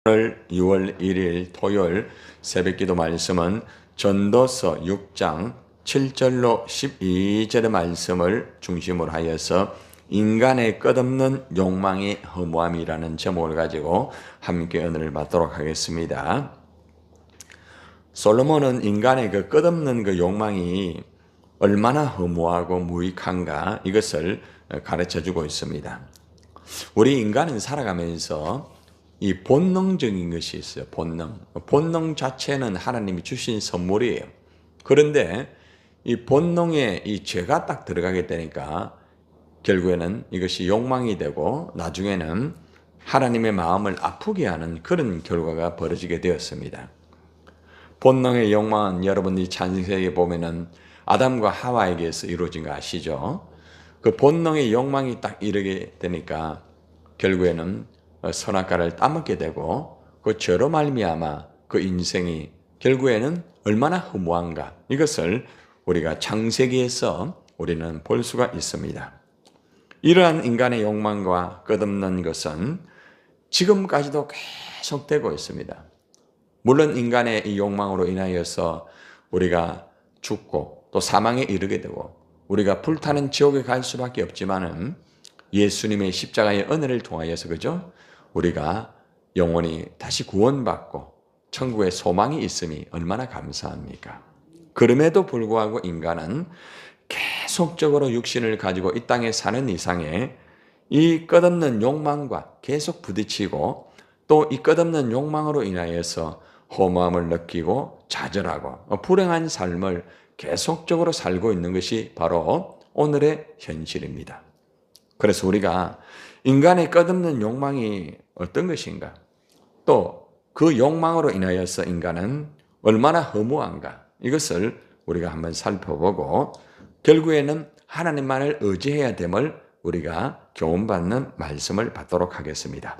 오늘 6월 1일 토요일 새벽기도 말씀은 전도서 6장 7절로 12절의 말씀을 중심으로 하여서 인간의 끝없는 욕망의 허무함이라는 제목을 가지고 함께 은혜를 받도록 하겠습니다. 솔로몬은 인간의 그 끝없는 그 욕망이 얼마나 허무하고 무익한가 이것을 가르쳐주고 있습니다. 우리 인간은 살아가면서 이 본능적인 것이 있어요. 본능 자체는 하나님이 주신 선물이에요. 그런데 이 본능에 이 죄가 딱 들어가게 되니까 결국에는 이것이 욕망이 되고 나중에는 하나님의 마음을 아프게 하는 그런 결과가 벌어지게 되었습니다. 본능의 욕망은 여러분이 창세기에 보면은 아담과 하와에게서 이루어진 거 아시죠? 그 본능의 욕망이 딱 이르게 되니까 결국에는 선악과를 따먹게 되고 그 죄로 말미암아 그 인생이 결국에는 얼마나 허무한가 이것을 우리가 창세기에서 우리는 볼 수가 있습니다. 이러한 인간의 욕망과 끝없는 것은 지금까지도 계속되고 있습니다. 물론 인간의 이 욕망으로 인하여서 우리가 죽고 또 사망에 이르게 되고 우리가 불타는 지옥에 갈 수밖에 없지만은 예수님의 십자가의 은혜를 통하여서 그죠? 우리가 영원히 다시 구원받고 천국의 소망이 있음이 얼마나 감사합니까? 그럼에도 불구하고 인간은 계속적으로 육신을 가지고 이 땅에 사는 이상에 이 끝없는 욕망과 계속 부딪히고 또 이 끝없는 욕망으로 인하여서 허무함을 느끼고 좌절하고 불행한 삶을 계속적으로 살고 있는 것이 바로 오늘의 현실입니다. 그래서 우리가 인간의 끝없는 욕망이 어떤 것인가? 또 그 욕망으로 인하여서 인간은 얼마나 허무한가? 이것을 우리가 한번 살펴보고 결국에는 하나님만을 의지해야 됨을 우리가 교훈받는 말씀을 받도록 하겠습니다.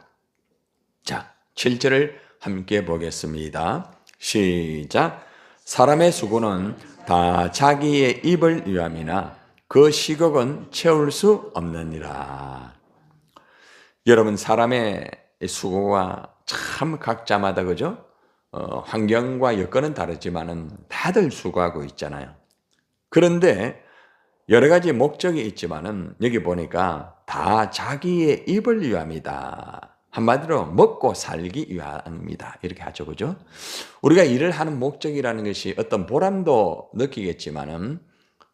자, 7절을 함께 보겠습니다. 시작. 사람의 수고는 다 자기의 입을 위함이나 그 식욕은 채울 수 없느니라. 여러분, 사람의 수고가 참 각자마다 그죠? 환경과 여건은 다르지만은 다들 수고하고 있잖아요. 그런데 여러 가지 목적이 있지만은 여기 보니까 다 자기의 입을 위함이다. 한마디로 먹고 살기 위함입니다. 이렇게 하죠, 그죠? 우리가 일을 하는 목적이라는 것이 어떤 보람도 느끼겠지만은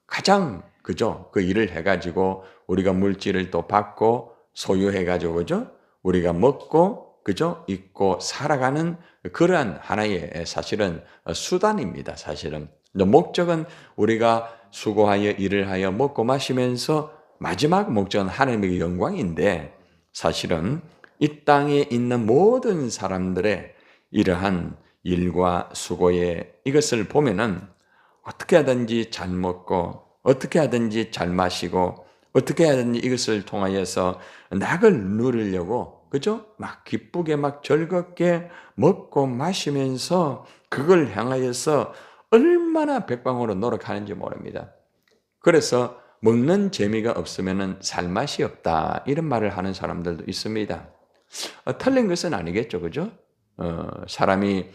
가장 그죠? 그 일을 해가지고 우리가 물질을 또 받고 소유해가지고 그죠? 우리가 먹고 그죠? 입고 살아가는 그러한 하나의 사실은 수단입니다. 사실은 목적은 우리가 수고하여 일을 하여 먹고 마시면서 마지막 목적은 하나님의 영광인데 사실은 이 땅에 있는 모든 사람들의 이러한 일과 수고의 이것을 보면은 어떻게 하든지 잘 먹고 어떻게 하든지 잘 마시고 어떻게 하든지 이것을 통하여서 낙을 누리려고 그죠? 막 기쁘게 막 즐겁게 먹고 마시면서 그걸 향하여서 얼마나 백방으로 노력하는지 모릅니다. 그래서 먹는 재미가 없으면 살맛이 없다 이런 말을 하는 사람들도 있습니다. 틀린 것은 아니겠죠, 그죠? 사람이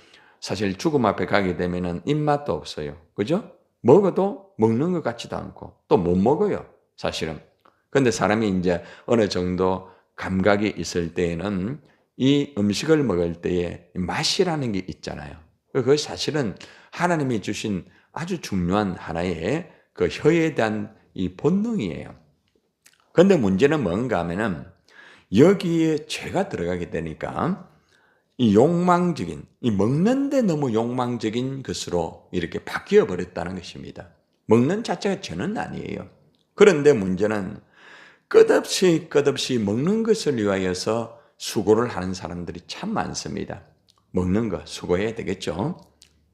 사실 죽음 앞에 가게 되면은 입맛도 없어요, 그죠? 먹어도 먹는 것 같지도 않고 또 못 먹어요, 사실은. 근데 사람이 이제 어느 정도 감각이 있을 때에는 이 음식을 먹을 때에 맛이라는 게 있잖아요. 그것이 사실은 하나님이 주신 아주 중요한 하나의 그 혀에 대한 이 본능이에요. 근데 문제는 뭔가 하면은 여기에 죄가 들어가게 되니까 이 욕망적인, 이 먹는데 너무 욕망적인 것으로 이렇게 바뀌어 버렸다는 것입니다. 먹는 자체가 죄는 아니에요. 그런데 문제는 끝없이 먹는 것을 위하여서 수고를 하는 사람들이 참 많습니다. 먹는 거 수고해야 되겠죠.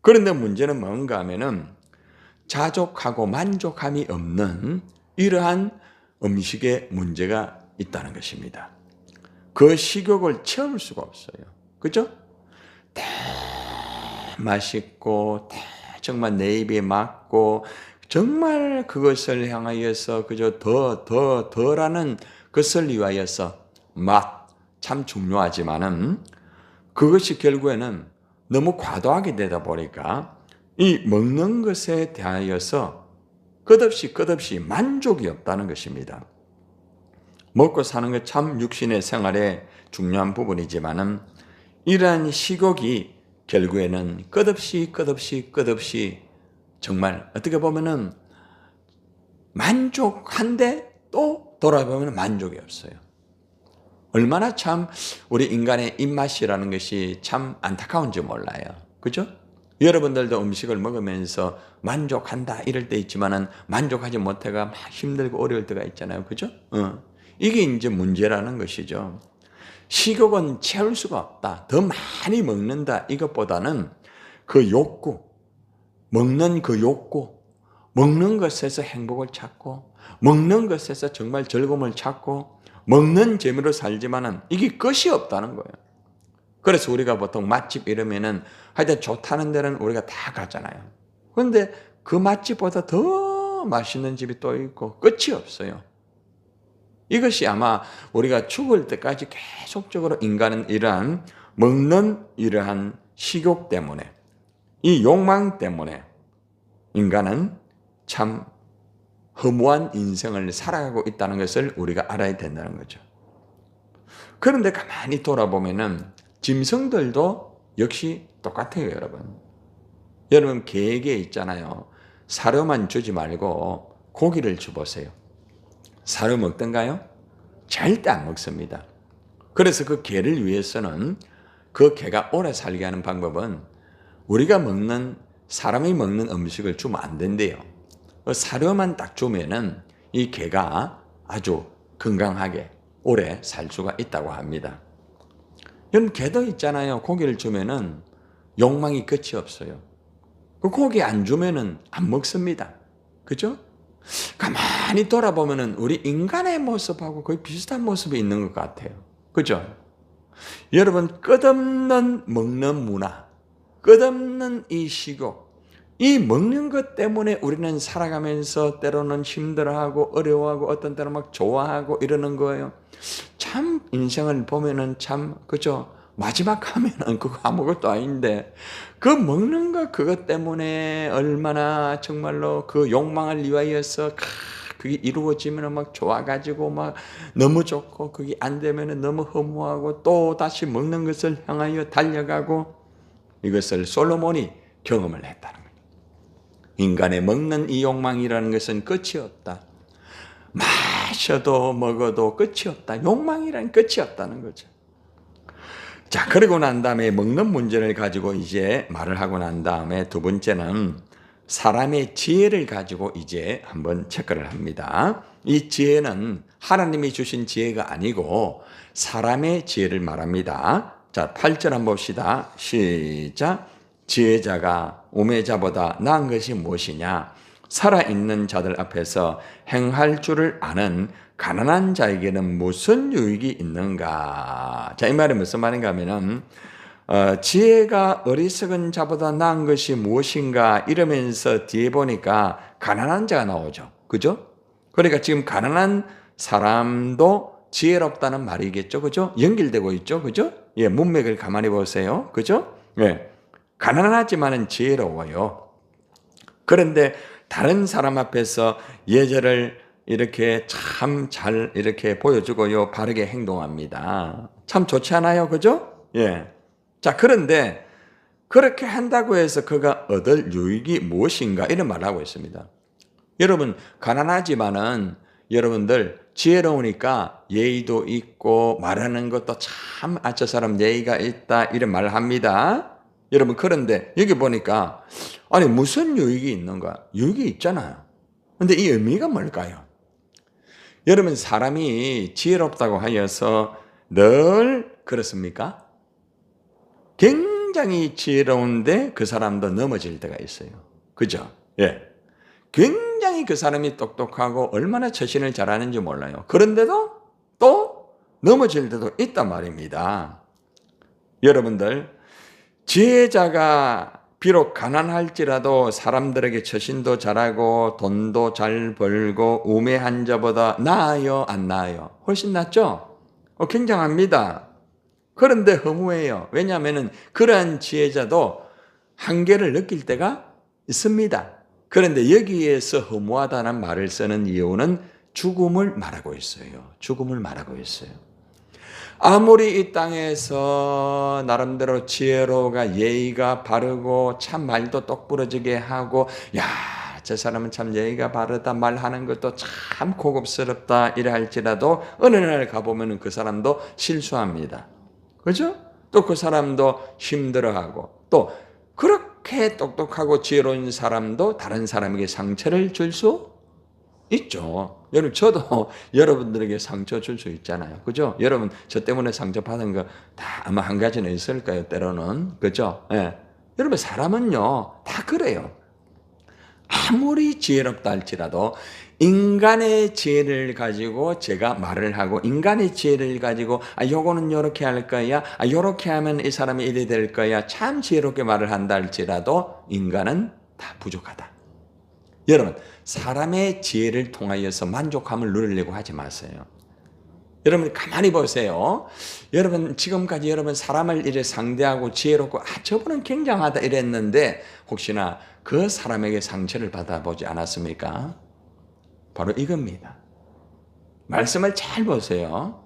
그런데 문제는 뭔가 하면은 자족하고 만족함이 없는 이러한 음식에 문제가 있다는 것입니다. 그 식욕을 채울 수가 없어요. 그죠? 맛있고 정말 내 입에 맞고 정말 그것을 향하여서 그저 더라는 것을 위하여서 맛 참 중요하지만은 그것이 결국에는 너무 과도하게 되다 보니까 이 먹는 것에 대하여서 끝없이 만족이 없다는 것입니다. 먹고 사는 것 참 육신의 생활에 중요한 부분이지만은 이러한 식욕이 결국에는 끝없이 정말 어떻게 보면은 만족한데 또 돌아보면 만족이 없어요. 얼마나 참 우리 인간의 입맛이라는 것이 참 안타까운지 몰라요. 그죠? 여러분들도 음식을 먹으면서 만족한다 이럴 때 있지만은 만족하지 못해가 막 힘들고 어려울 때가 있잖아요. 그죠? 이게 이제 문제라는 것이죠. 식욕은 채울 수가 없다. 더 많이 먹는다. 이것보다는 그 욕구, 먹는 그 욕구, 먹는 것에서 행복을 찾고, 먹는 것에서 정말 즐거움을 찾고, 먹는 재미로 살지만은 이게 끝이 없다는 거예요. 그래서 우리가 보통 맛집 이러면은 하여튼 좋다는 데는 우리가 다 가잖아요. 그런데 그 맛집보다 더 맛있는 집이 또 있고 끝이 없어요. 이것이 아마 우리가 죽을 때까지 계속적으로 인간은 이러한 먹는 이러한 식욕 때문에, 이 욕망 때문에 인간은 참 허무한 인생을 살아가고 있다는 것을 우리가 알아야 된다는 거죠. 그런데 가만히 돌아보면은 짐승들도 역시 똑같아요, 여러분. 여러분 개에게 있잖아요. 사료만 주지 말고 고기를 줘보세요. 사료 먹던가요? 절대 안 먹습니다. 그래서 그 개를 위해서는 그 개가 오래 살게 하는 방법은 우리가 먹는 사람이 먹는 음식을 주면 안 된대요. 사료만 딱 주면은 이 개가 아주 건강하게 오래 살 수가 있다고 합니다. 여러분 개도 있잖아요. 고기를 주면은 욕망이 끝이 없어요. 그 고기 안 주면은 안 먹습니다. 그죠? 가만히 돌아보면은 우리 인간의 모습하고 거의 비슷한 모습이 있는 것 같아요. 그죠? 여러분 끝없는 먹는 문화, 끝없는 이 식욕, 이 먹는 것 때문에 우리는 살아가면서 때로는 힘들어하고 어려워하고 어떤 때는 막 좋아하고 이러는 거예요. 참 인생을 보면은 참 그죠? 마지막 하면은 그거 아무것도 아닌데 그 먹는 것 그것 때문에 얼마나 정말로 그 욕망을 위하여서 그게 이루어지면 막 좋아가지고 막 너무 좋고 그게 안 되면 너무 허무하고 또 다시 먹는 것을 향하여 달려가고 이것을 솔로몬이 경험을 했다는 거예요. 인간의 먹는 이 욕망이라는 것은 끝이 없다. 마셔도 먹어도 끝이 없다. 욕망이란 끝이 없다는 거죠. 자, 그러고 난 다음에 먹는 문제를 가지고 이제 말을 하고 난 다음에 두 번째는 사람의 지혜를 가지고 이제 한번 체크를 합니다. 이 지혜는 하나님이 주신 지혜가 아니고 사람의 지혜를 말합니다. 자, 8절 한번 봅시다. 시작. 지혜자가 우매자보다 나은 것이 무엇이냐? 살아있는 자들 앞에서 행할 줄을 아는 가난한 자에게는 무슨 유익이 있는가? 자, 이 말이 무슨 말인가 하면은 지혜가 어리석은 자보다 나은 것이 무엇인가 이러면서 뒤에 보니까 가난한 자가 나오죠. 그죠? 그러니까 지금 가난한 사람도 지혜롭다는 말이겠죠. 그죠? 연결되고 있죠. 그죠? 예, 문맥을 가만히 보세요. 그죠? 예. 가난하지만은 지혜로워요. 그런데 다른 사람 앞에서 예절을 이렇게 참 잘 이렇게 보여주고요. 바르게 행동합니다. 참 좋지 않아요? 그죠? 예. 자, 그런데 그렇게 한다고 해서 그가 얻을 유익이 무엇인가? 이런 말을 하고 있습니다. 여러분, 가난하지만은 여러분들 지혜로우니까 예의도 있고 말하는 것도 참 저 사람 예의가 있다 이런 말을 합니다. 여러분, 그런데 여기 보니까 아니 무슨 유익이 있는가? 유익이 있잖아요. 근데 이 의미가 뭘까요? 여러분, 사람이 지혜롭다고 하여서 늘 그렇습니까? 굉장히 지혜로운데 그 사람도 넘어질 때가 있어요. 그죠? 예. 굉장히 그 사람이 똑똑하고 얼마나 처신을 잘하는지 몰라요. 그런데도 또 넘어질 때도 있단 말입니다. 여러분들, 지혜자가 비록 가난할지라도 사람들에게 처신도 잘하고 돈도 잘 벌고 우매한 자보다 나아요, 안 나아요? 훨씬 낫죠? 굉장합니다. 그런데 허무해요. 왜냐하면 그러한 지혜자도 한계를 느낄 때가 있습니다. 그런데 여기에서 허무하다는 말을 쓰는 이유는 죽음을 말하고 있어요. 죽음을 말하고 있어요. 아무리 이 땅에서 나름대로 지혜로가 예의가 바르고 참 말도 똑부러지게 하고 야, 저 사람은 참 예의가 바르다 말하는 것도 참 고급스럽다 이래 할지라도 어느 날 가보면 그 사람도 실수합니다. 그죠? 또 그 사람도 힘들어하고 또 그렇게 똑똑하고 지혜로운 사람도 다른 사람에게 상처를 줄 수 있죠. 여러분, 저도 여러분들에게 상처 줄 수 있잖아요. 그죠? 여러분, 저 때문에 상처받은 거 다 아마 한 가지는 있을 거예요. 때로는. 그죠? 예. 여러분, 사람은요, 다 그래요. 아무리 지혜롭다 할지라도 인간의 지혜를 가지고 제가 말을 하고 인간의 지혜를 가지고 요거는 요렇게 할 거야. 요렇게 하면 이 사람이 이래 될 거야. 참 지혜롭게 말을 한다 할지라도 인간은 다 부족하다. 여러분, 사람의 지혜를 통하여서 만족함을 누리려고 하지 마세요. 여러분 가만히 보세요. 여러분 지금까지 여러분 사람을 이래 상대하고 지혜롭고 저분은 굉장하다 이랬는데 혹시나 그 사람에게 상처를 받아보지 않았습니까? 바로 이겁니다. 말씀을 잘 보세요.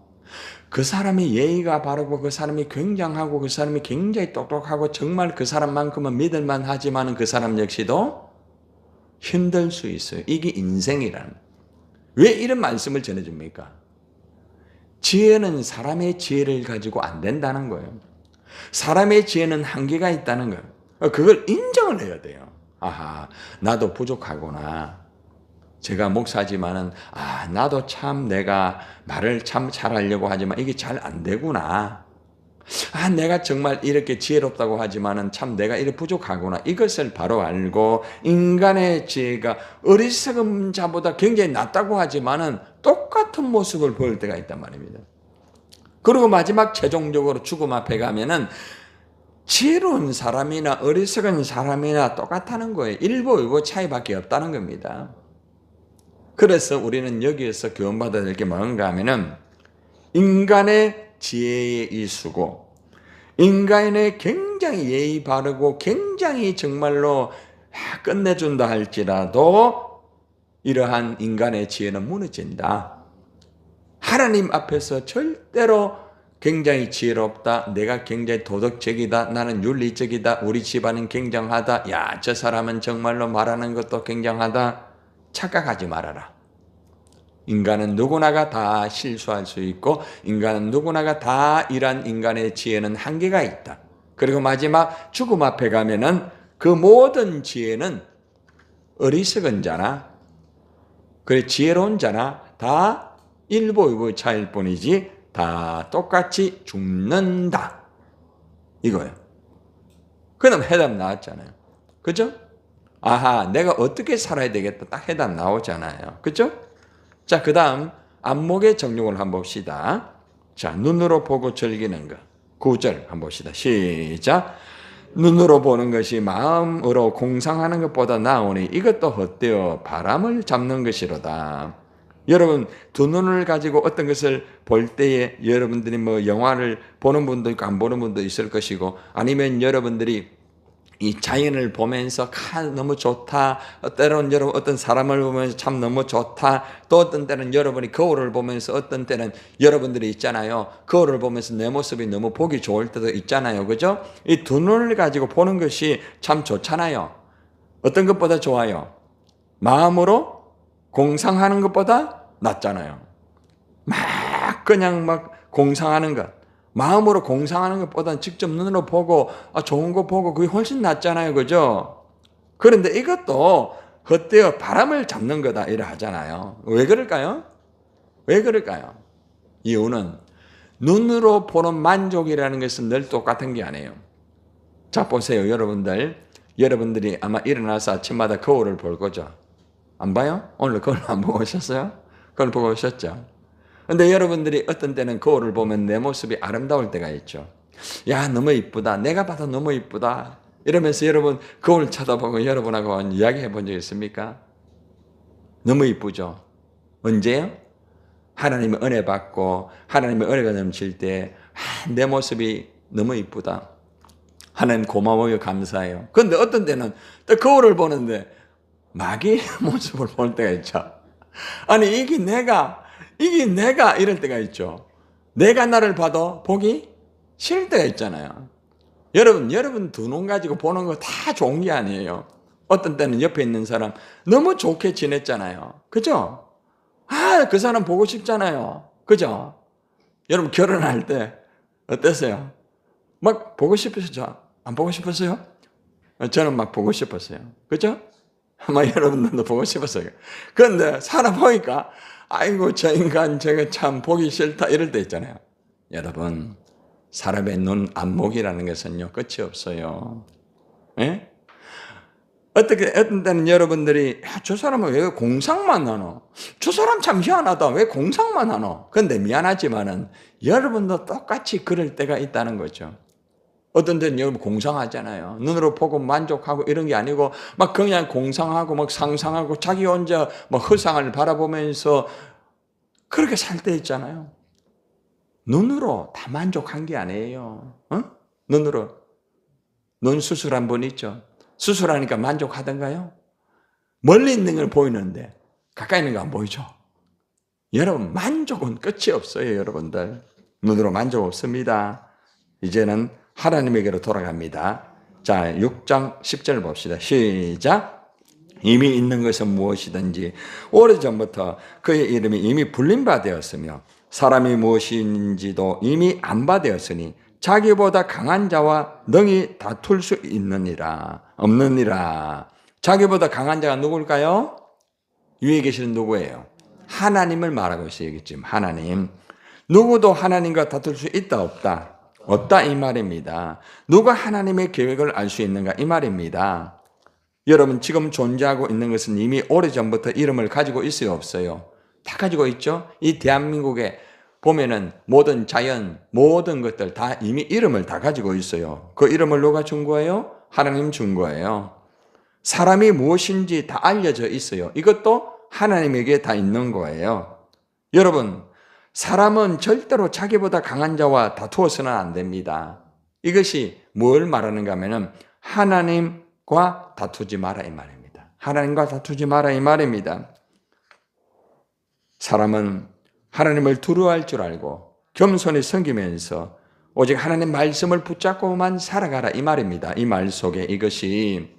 그 사람이 예의가 바르고 그 사람이 굉장하고 그 사람이 굉장히 똑똑하고 정말 그 사람만큼은 믿을만 하지만 그 사람 역시도 힘들 수 있어요. 이게 인생이라는. 왜 이런 말씀을 전해줍니까? 지혜는 사람의 지혜를 가지고 안 된다는 거예요. 사람의 지혜는 한계가 있다는 거예요. 그걸 인정을 해야 돼요. 아하, 나도 부족하구나. 제가 목사지만은 나도 참 내가 말을 참 잘하려고 하지만 이게 잘 안 되구나. 내가 정말 이렇게 지혜롭다고 하지만은 참 내가 이렇게 부족하구나. 이것을 바로 알고 인간의 지혜가 어리석은 자보다 굉장히 낫다고 하지만은 똑같은 모습을 보일 때가 있단 말입니다. 그리고 마지막 최종적으로 죽음 앞에 가면은 지혜로운 사람이나 어리석은 사람이나 똑같다는 거예요. 일부 차이밖에 없다는 겁니다. 그래서 우리는 여기에서 교훈받아야 될 게 뭔가 하면은 인간의 지혜의 일수고 인간의 굉장히 예의 바르고 굉장히 정말로 끝내준다 할지라도 이러한 인간의 지혜는 무너진다. 하나님 앞에서 절대로 굉장히 지혜롭다. 내가 굉장히 도덕적이다. 나는 윤리적이다. 우리 집안은 굉장하다. 야, 저 사람은 정말로 말하는 것도 굉장하다. 착각하지 말아라. 인간은 누구나가 다 실수할 수 있고 인간은 누구나가 다 이런 인간의 지혜는 한계가 있다. 그리고 마지막 죽음 앞에 가면은 그 모든 지혜는 어리석은 자나 그래 지혜로운 자나 다 일부 차이일 뿐이지 다 똑같이 죽는다. 이거예요. 그럼 해답 나왔잖아요. 그죠? 아하, 내가 어떻게 살아야 되겠다. 딱 해답 나오잖아요. 그죠? 자, 그 다음 안목의 정욕을 한번 봅시다. 자, 눈으로 보고 즐기는 것. 9절 한번 봅시다. 시작. 눈으로 보는 것이 마음으로 공상하는 것보다 나으니 이것도 헛되어 바람을 잡는 것이로다. 여러분 두 눈을 가지고 어떤 것을 볼 때에 여러분들이 뭐 영화를 보는 분도 있고 안 보는 분도 있을 것이고 아니면 여러분들이 이 자연을 보면서 너무 좋다. 때로는 여러분 어떤 사람을 보면서 참 너무 좋다. 또 어떤 때는 여러분이 거울을 보면서 어떤 때는 여러분들이 있잖아요. 거울을 보면서 내 모습이 너무 보기 좋을 때도 있잖아요. 그죠? 이 두 눈을 가지고 보는 것이 참 좋잖아요. 어떤 것보다 좋아요? 마음으로 공상하는 것보다 낫잖아요. 그냥 막 공상하는 것. 마음으로 공상하는 것보다는 직접 눈으로 보고 좋은 거 보고 그게 훨씬 낫잖아요. 그죠? 그런데 이것도 헛되어 바람을 잡는 거다 이래 하잖아요. 왜 그럴까요? 왜 그럴까요? 이유는 눈으로 보는 만족이라는 것은 늘 똑같은 게 아니에요. 자 보세요. 여러분들이 아마 일어나서 아침마다 거울을 볼 거죠. 안 봐요? 오늘 거울 안 보고 오셨어요? 거울 보고 오셨죠? 근데 여러분들이 어떤 때는 거울을 보면 내 모습이 아름다울 때가 있죠. 야, 너무 이쁘다. 내가 봐도 너무 이쁘다. 이러면서 여러분 거울 쳐다보고 여러분하고 이야기해 본 적 있습니까? 너무 이쁘죠? 언제요? 하나님의 은혜 받고 하나님의 은혜가 넘칠 때 내 모습이 너무 이쁘다. 하나님 고마워요, 감사해요. 그런데 어떤 때는 또 거울을 보는데 마귀의 모습을 볼 때가 있죠. 아니 이게 내가 이럴 때가 있죠. 내가 나를 봐도 보기 싫을 때가 있잖아요. 여러분 두 눈 가지고 보는 거 다 좋은 게 아니에요. 어떤 때는 옆에 있는 사람 너무 좋게 지냈잖아요. 그죠? 그 사람 보고 싶잖아요. 그죠? 여러분 결혼할 때 어땠어요? 막 보고 싶으시죠? 안 보고 싶었어요? 저는 막 보고 싶었어요. 그죠? 아마 여러분들도 보고 싶었어요. 그런데 살아보니까 아이고 저 인간 저거 참 보기 싫다 이럴 때 있잖아요. 여러분 사람의 눈 안목이라는 것은요 끝이 없어요. 예? 어떤 때는 여러분들이 저 사람은 왜 공상만 하노? 저 사람 참 희한하다. 왜 공상만 하노? 근데 미안하지만은 여러분도 똑같이 그럴 때가 있다는 거죠. 어떤 때는 여러분 공상하잖아요. 눈으로 보고 만족하고 이런 게 아니고 막 그냥 공상하고 막 상상하고 자기 혼자 막 허상을 바라보면서 그렇게 살 때 있잖아요. 눈으로 다 만족한 게 아니에요. 눈으로. 눈 수술한 분 있죠. 수술하니까 만족하던가요? 멀리 있는 걸 보이는데 가까이 있는 거 안 보이죠? 여러분 만족은 끝이 없어요. 여러분들 눈으로 만족 없습니다. 이제는 하나님에게로 돌아갑니다. 자 6장 10절 봅시다. 시작. 이미 있는 것은 무엇이든지 오래전부터 그의 이름이 이미 불린 바 되었으며 사람이 무엇인지도 이미 안 바 되었으니 자기보다 강한 자와 능히 다툴 수 없느니라. 자기보다 강한 자가 누굴까요? 위에 계시는 누구예요? 하나님을 말하고 있어요. 지금 하나님. 누구도 하나님과 다툴 수 있다 없다? 없다 이 말입니다. 누가 하나님의 계획을 알 수 있는가 이 말입니다. 여러분 지금 존재하고 있는 것은 이미 오래전부터 이름을 가지고 있어요 없어요? 다 가지고 있죠. 이 대한민국에 보면은 모든 자연, 모든 것들 다 이미 이름을 다 가지고 있어요. 그 이름을 누가 준 거예요? 하나님 준 거예요. 사람이 무엇인지 다 알려져 있어요. 이것도 하나님에게 다 있는 거예요. 여러분, 사람은 절대로 자기보다 강한 자와 다투어서는 안 됩니다. 이것이 뭘 말하는가 하면은 하나님과 다투지 마라 이 말입니다. 하나님과 다투지 마라 이 말입니다. 사람은 하나님을 두려워할 줄 알고 겸손히 섬기면서 오직 하나님 말씀을 붙잡고만 살아가라 이 말입니다. 이 말 속에 이것이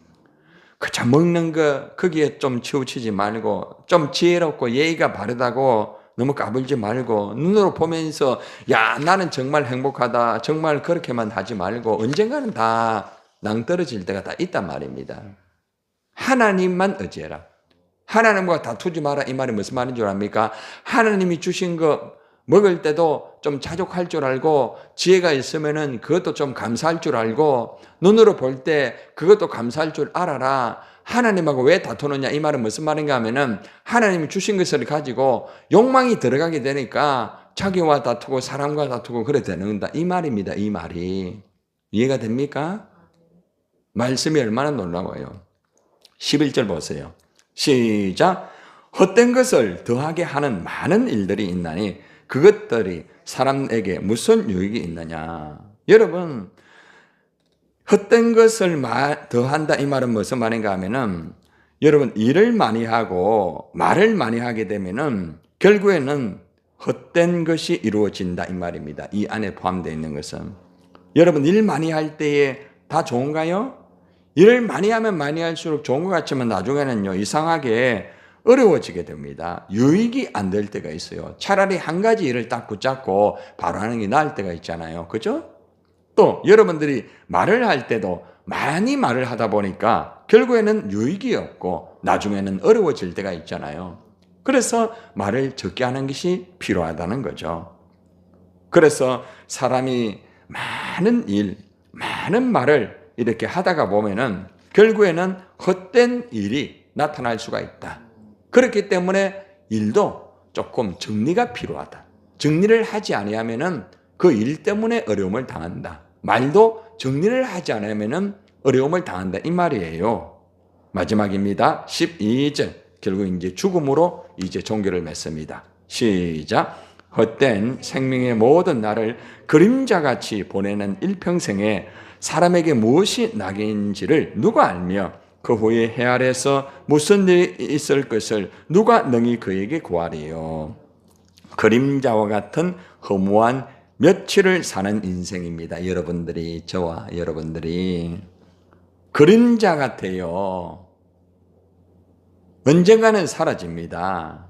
그저 먹는 거 거기에 좀 치우치지 말고 좀 지혜롭고 예의가 바르다고 너무 까불지 말고 눈으로 보면서 야 나는 정말 행복하다 정말 그렇게만 하지 말고 언젠가는 다 낭떠러질 때가 다 있단 말입니다. 하나님만 의지해라. 하나님과 다투지 마라 이 말이 무슨 말인 줄 압니까? 하나님이 주신 거 먹을 때도 좀 자족할 줄 알고 지혜가 있으면은 그것도 좀 감사할 줄 알고 눈으로 볼 때 그것도 감사할 줄 알아라. 하나님하고 왜 다투느냐 이 말은 무슨 말인가 하면은 하나님이 주신 것을 가지고 욕망이 들어가게 되니까 자기와 다투고 사람과 다투고 그래 되는다 이 말입니다. 이 말이 이해가 됩니까? 말씀이 얼마나 놀라워요. 11절 보세요. 시작. 헛된 것을 더하게 하는 많은 일들이 있나니 그것들이 사람에게 무슨 유익이 있느냐. 여러분 헛된 것을 더한다 이 말은 무슨 말인가 하면은 여러분 일을 많이 하고 말을 많이 하게 되면은 결국에는 헛된 것이 이루어진다 이 말입니다. 이 안에 포함되어 있는 것은 여러분 일 많이 할 때에 다 좋은가요? 일을 많이 하면 많이 할수록 좋은 것 같지만 나중에는요 이상하게 어려워지게 됩니다. 유익이 안 될 때가 있어요. 차라리 한 가지 일을 딱 붙잡고 바로 하는 게 나을 때가 있잖아요. 그죠? 또 여러분들이 말을 할 때도 많이 말을 하다 보니까 결국에는 유익이 없고 나중에는 어려워질 때가 있잖아요. 그래서 말을 적게 하는 것이 필요하다는 거죠. 그래서 사람이 많은 일, 많은 말을 이렇게 하다가 보면은 결국에는 헛된 일이 나타날 수가 있다. 그렇기 때문에 일도 조금 정리가 필요하다. 정리를 하지 아니하면은 그 일 때문에 어려움을 당한다. 말도 정리를 하지 않으면은 어려움을 당한다. 이 말이에요. 마지막입니다. 12절. 결국 이제 죽음으로 이제 종교를 맺습니다. 시작. 헛된 생명의 모든 날을 그림자같이 보내는 일평생에 사람에게 무엇이 낙인지를 누가 알며 그 후에 해 아래서 무슨 일이 있을 것을 누가 능히 그에게 구하리요. 그림자와 같은 허무한 며칠을 사는 인생입니다. 여러분들이, 저와 여러분들이 그림자 같아요. 언젠가는 사라집니다.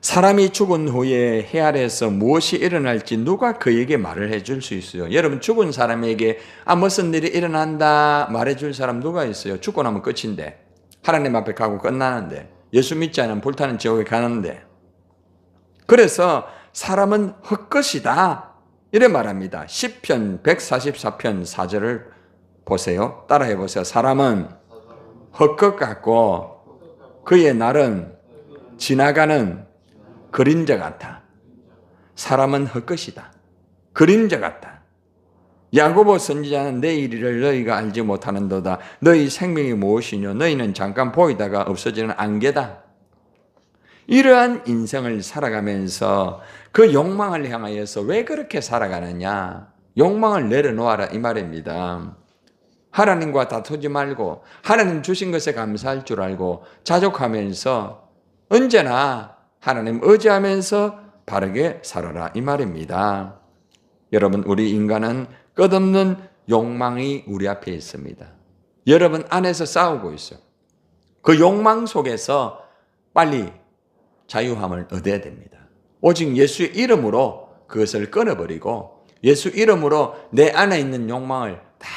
사람이 죽은 후에 해 아래에서 무엇이 일어날지 누가 그에게 말을 해줄 수 있어요? 여러분, 죽은 사람에게 무슨 일이 일어난다 말해줄 사람 누가 있어요? 죽고 나면 끝인데, 하나님 앞에 가고 끝나는데, 예수 믿지 않으면 불타는 지옥에 가는데. 그래서 사람은 헛것이다 이래 말합니다. 시편 144편 4절을 보세요. 따라해 보세요. 사람은 헛것 같고 그의 날은 지나가는 그림자 같아. 사람은 헛것이다. 그림자 같다. 야고보 선지자는 내 일을 너희가 알지 못하는도다. 너희 생명이 무엇이뇨? 너희는 잠깐 보이다가 없어지는 안개다. 이러한 인생을 살아가면서 그 욕망을 향하여서 왜 그렇게 살아가느냐? 욕망을 내려놓아라 이 말입니다. 하나님과 다투지 말고 하나님 주신 것에 감사할 줄 알고 자족하면서 언제나 하나님 의지하면서 바르게 살아라 이 말입니다. 여러분, 우리 인간은 끝없는 욕망이 우리 앞에 있습니다. 여러분 안에서 싸우고 있어요. 그 욕망 속에서 빨리 자유함을 얻어야 됩니다. 오직 예수의 이름으로 그것을 끊어버리고 예수 이름으로 내 안에 있는 욕망을 다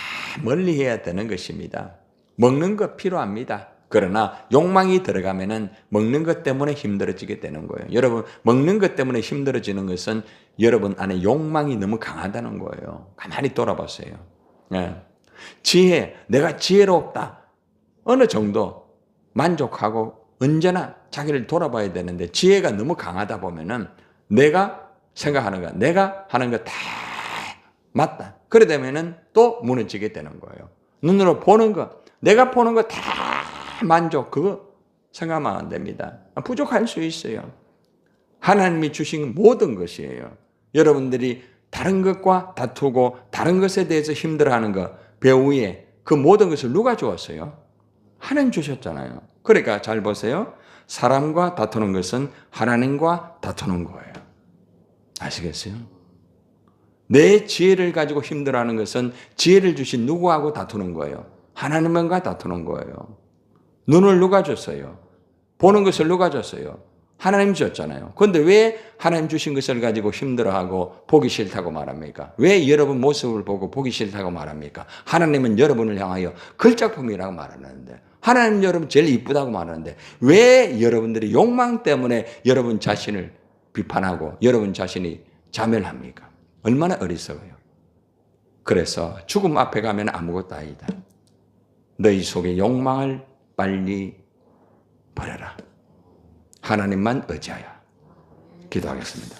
멀리해야 되는 것입니다. 먹는 것 필요합니다. 그러나 욕망이 들어가면은 먹는 것 때문에 힘들어지게 되는 거예요. 여러분, 먹는 것 때문에 힘들어지는 것은 여러분 안에 욕망이 너무 강하다는 거예요. 가만히 돌아보세요. 지혜, 내가 지혜롭다. 어느 정도 만족하고 언제나 자기를 돌아봐야 되는데 지혜가 너무 강하다 보면은 내가 생각하는 거, 내가 하는 거 다 맞다. 그래 되면은 또 무너지게 되는 거예요. 눈으로 보는 거, 내가 보는 거 다 만족, 그거 생각하면 안 됩니다. 부족할 수 있어요. 하나님이 주신 모든 것이에요. 여러분들이 다른 것과 다투고 다른 것에 대해서 힘들어하는 것, 배후에 그 모든 것을 누가 주었어요? 하나님 주셨잖아요. 그러니까 잘 보세요. 사람과 다투는 것은 하나님과 다투는 거예요. 아시겠어요? 내 지혜를 가지고 힘들어하는 것은 지혜를 주신 누구하고 다투는 거예요? 하나님과 다투는 거예요. 눈을 누가 줬어요? 보는 것을 누가 줬어요? 하나님 주셨잖아요. 그런데 왜 하나님 주신 것을 가지고 힘들어하고 보기 싫다고 말합니까? 왜 여러분 모습을 보고 보기 싫다고 말합니까? 하나님은 여러분을 향하여 걸작품이라고 말하는데, 하나님 여러분 제일 이쁘다고 말하는데 왜 여러분들이 욕망 때문에 여러분 자신을 비판하고 여러분 자신이 자멸합니까? 얼마나 어리석어요. 그래서 죽음 앞에 가면 아무것도 아니다. 너희 속의 욕망을 빨리 버려라. 하나님만 의지하여 기도하겠습니다.